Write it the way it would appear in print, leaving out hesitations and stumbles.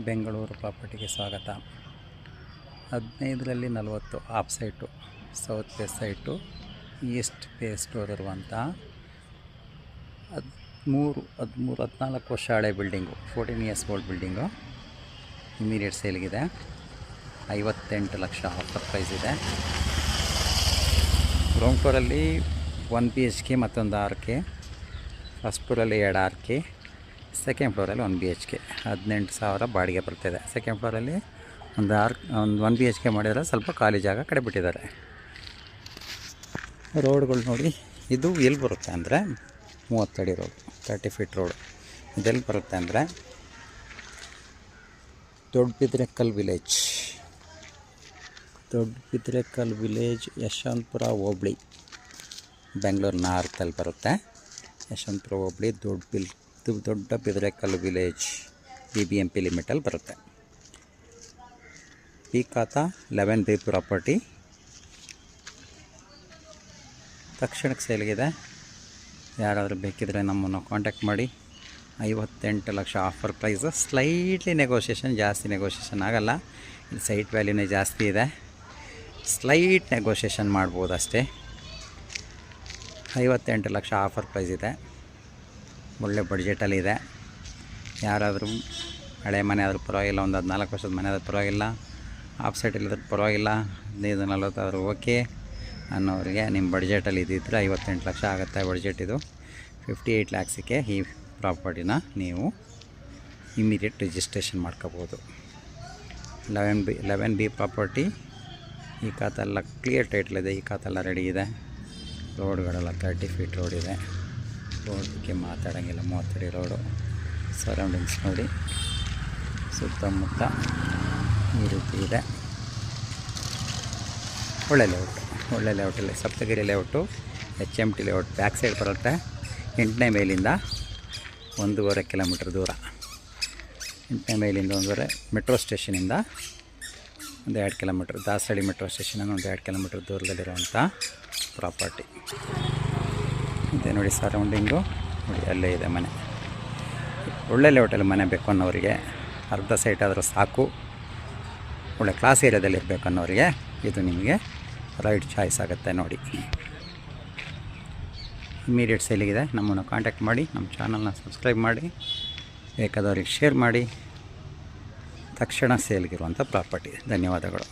ಬೆಂಗಳೂರು ಪ್ರಾಪರ್ಟಿಗೆ ಸ್ವಾಗತ. 15ರಲ್ಲಿ 40 of site, south face site, east face door ಇರುವಂಥ 14 ವರ್ಷ ಹಳೆ building, 14 years old building immediate ಸೇಲ್ಗಿದೆ. 58 ಲಕ್ಷ ಆಫರ್ ಪ್ರೈಸ್ ಇದೆ. ಗ್ರೌಂಡ್ ಫ್ಲೋರಲ್ಲಿ 1 BHK ಮತ್ತೊಂದು RK, ಫಸ್ಟ್ ಫ್ಲೋರಲ್ಲಿ 2 RK, ಸೆಕೆಂಡ್ ಫ್ಲೋರಲ್ಲಿ 1 BHK. 18,000 ಬಾಡಿಗೆ ಬರ್ತಿದೆ. ಸೆಕೆಂಡ್ ಫ್ಲೋರಲ್ಲಿ ಒಂದು 1 BHK ಮಾಡಿದರೆ ಸ್ವಲ್ಪ ಖಾಲಿ ಜಾಗ ಕಡೆ ಬಿಟ್ಟಿದ್ದಾರೆ. ರೋಡ್ಗಳು ನೋಡಿ, ಇದು ಎಲ್ಲಿ ಬರುತ್ತೆ ಅಂದರೆ 30 ಅಡಿ ರೋಡ್, 30 ಫೀಟ್ ರೋಡ್. ಇದೆಲ್ಲಿ ಬರುತ್ತೆ ಅಂದರೆ ದೊಡ್ಡಬಿದ್ರೆಕಲ್ ವಿಲೇಜ್, ಯಶವಂತಪುರ ಹೋಬಳಿ, ಬೆಂಗಳೂರು ನಾರ್ತಲ್ಲಿ ಬರುತ್ತೆ. ಯಶವಂತಪುರ ಹೋಬಳಿ ದೊಡ್ಡ ಬಿದ್ರೆಕಲ್ ವಿಲೇಜ್ BBMP ಲಿಮಿಟಲ್ಲಿ ಬರುತ್ತೆ. ಈ ಖಾತಾ 11B ಪ್ರಾಪರ್ಟಿ ತಕ್ಷಣಕ್ಕೆ ಸೇಲ್ಗಿದೆ. ಯಾರಾದರೂ ಬೇಕಿದ್ರೆ ನಮ್ಮನ್ನು ಕಾಂಟ್ಯಾಕ್ಟ್ ಮಾಡಿ. 58 lakh offer price. Slightly negotiation, ಜಾಸ್ತಿ ನೆಗೋಷಿಯೇಷನ್ ಆಗಲ್ಲ. ಇಲ್ಲಿ ಸೈಟ್ ವ್ಯಾಲ್ಯೂನೇ ಜಾಸ್ತಿ ಇದೆ, ಸ್ಲೈಟ್ ನೆಗೋಷಿಯೇಷನ್ ಮಾಡ್ಬೋದು ಅಷ್ಟೇ. 58 ಲಕ್ಷ ಆಫರ್ ಪ್ರೈಸ್ ಇದೆ. ಒಳ್ಳೆ ಬಡ್ಜೆಟಲ್ಲಿದೆ. ಯಾರಾದರೂ ಹಳೆ ಮನೆ ಆದರೂ ಪರವಾಗಿಲ್ಲ, ಒಂದು 14 ವರ್ಷದ ಮನೆ ಆದರೂ ಪರವಾಗಿಲ್ಲ, ಆಫ್ ಸೈಟ್ ಇಲ್ಲದ್ರೂ ಪರವಾಗಿಲ್ಲ, 15-40 ಆದರೂ ಓಕೆ ಅನ್ನೋರಿಗೆ ನಿಮ್ಮ ಬಡ್ಜೆಟಲ್ಲಿ ಇದ್ದಿದ್ರೆ 58 ಲಕ್ಷ ಆಗುತ್ತೆ ಬಡ್ಜೆಟ್. ಇದು 58 ಲ್ಯಾಕ್ಸಿಗೆ ಈ ಪ್ರಾಪರ್ಟಿನ ನೀವು ಇಮಿಡಿಯೇಟ್ ರಿಜಿಸ್ಟ್ರೇಷನ್ ಮಾಡ್ಕೋಬೋದು. 11B property. ಈ ಖಾತೆಲ್ಲ ಕ್ಲಿಯರ್ ಟೈಟ್ಲ್ ಇದೆ. ಈ ಖಾತೆಲ್ಲ ರೆಡಿ ಇದೆ. ರೋಡ್ಗಳೆಲ್ಲ 30 ಫೀಟ್ ರೋಡ್ ಇದೆ. ರೋಡ್ ಬಗ್ಗೆ ಮಾತಾಡೋಂಗಿಲ್ಲ, 30 ಅಡಿ ರೋಡು. ಸರೌಂಡಿಂಗ್ಸ್ ನೋಡಿ, ಸುತ್ತಮುತ್ತ ಈ ರೀತಿ ಇದೆ. ಒಳ್ಳೆ ಲೇಔಟಲ್ಲಿ Saptagiri layout, HMT layout back side ಬರುತ್ತೆ. 8ನೇ ಮೈಲಿಂದ 1.5 ಕಿಲೋಮೀಟ್ರ್ ದೂರ. 8ನೇ ಮೈಲಿಂದ 1.5, ಮೆಟ್ರೋ ಸ್ಟೇಷನಿಂದ 1-2 ಕಿಲೋಮೀಟ್ರ್, ದಾಸರಳ್ಳಿ ಮೆಟ್ರೋ ಸ್ಟೇಷನಿಂದ 1-2 ಕಿಲೋಮೀಟ್ರ್ ದೂರದಲ್ಲಿರುವಂಥ ಪ್ರಾಪರ್ಟಿ ಇದೆ. ನೋಡಿ ಸರೌಂಡಿಂಗು ನೋಡಿ, ಅಲ್ಲೇ ಇದೆ ಮನೆ. ಒಳ್ಳೆ ಲೇಔಟಲ್ಲಿ ಮನೆ ಬೇಕು ಅನ್ನೋರಿಗೆ, ಅರ್ಧ ಸೈಟ್ ಆದರೂ ಸಾಕು, ಒಳ್ಳೆ ಕ್ಲಾಸ್ ಏರಿಯಾದಲ್ಲಿ ಇರಬೇಕು ಅನ್ನೋರಿಗೆ ಇದು ನಿಮಗೆ ರೈಟ್ ಚಾಯ್ಸ್ ಆಗುತ್ತೆ. ನೋಡಿ, ಇಮಿಡಿಯೇಟ್ ಸೇಲಿಗಿದೆ. ನಮ್ಮನ್ನು ಕಾಂಟ್ಯಾಕ್ಟ್ ಮಾಡಿ, ನಮ್ಮ ಚಾನಲ್ನ ಸಬ್ಸ್ಕ್ರೈಬ್ ಮಾಡಿ, ಬೇಕಾದವ್ರಿಗೆ ಶೇರ್ ಮಾಡಿ. ತಕ್ಷಣ ಸೇಲ್ಗಿರುವಂಥ ಪ್ರಾಪರ್ಟಿ. ಧನ್ಯವಾದಗಳು.